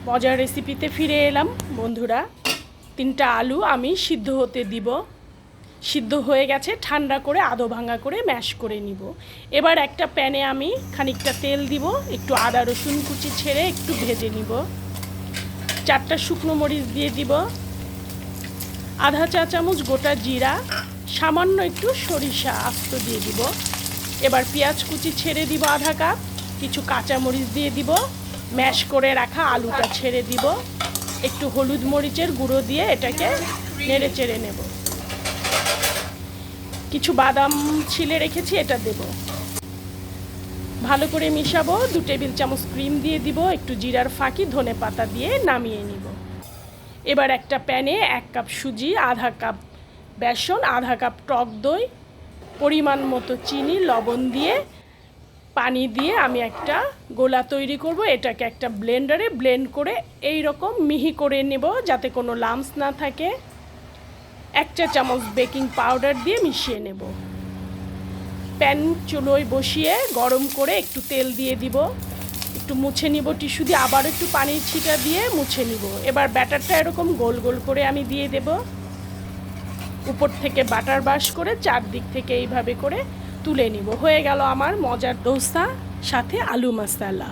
মজার রেসিপিতে ফিরে এলাম বন্ধুরা। 3টা আলু আমি সিদ্ধ হতে দিব। সিদ্ধ হয়ে গেছে, ঠান্ডা করে আধো ভাঙা করে ম্যাশ করে নিব। এবার একটা প্যানে আমি খানিকটা তেল দিব, একটু আদা রসুন কুচি ছেড়ে একটু ভেজে নিব। 4টা শুকনো মরিচ দিয়ে দিব, আধা চা চামচ গোটা জিরা, সামান্য একটু সরিষা আস্ত দিয়ে দিব। এবার পেঁয়াজ কুচি ছেড়ে দিব আধা কাপ, কিছু কাঁচা মরিচ দিয়ে দিব, ম্যাশ করে রাখা আলুটা ছেড়ে দিব, একটু হলুদ মরিচের গুঁড়ো দিয়ে এটাকে নেড়ে চেড়ে নেব। কিছু বাদাম ছিলে রেখেছি, এটা দেব। ভালো করে মিশাবো। 2 টেবিল চামচ ক্রিম দিয়ে দিব, একটু জিরার ফাঁকি ধনে পাতা দিয়ে নামিয়ে নিব। এবার একটা প্যানে 1 কাপ সুজি, আধা কাপ বেসন, আধা কাপ টক দই, পরিমাণ মতো চিনি, লবণ দিয়ে পানি দিয়ে আমি একটা গোলা তৈরি করব। এটাকে একটা ব্লেন্ডারে ব্লেন্ড করে এই রকম মিহি করে নেব যাতে কোনো লাম্পস না থাকে। 1 চা চামচ বেকিং পাউডার দিয়ে মিশিয়ে নেব। প্যান চুলোয় বসিয়ে গরম করে একটু তেল দিয়ে দিব, একটু মুছে নিব টিস্যু দিয়ে, আবার একটু পানির ছিটা দিয়ে মুছে নিব। এবার ব্যাটারটা এরকম গোল গোল করে আমি দিয়ে দেব। উপর থেকে বাটার ব্রাশ করে চারদিক থেকে এইভাবে করে তুলে নিব। হয়ে গেল আমার মজার দোসা সাথে আলু মশলা।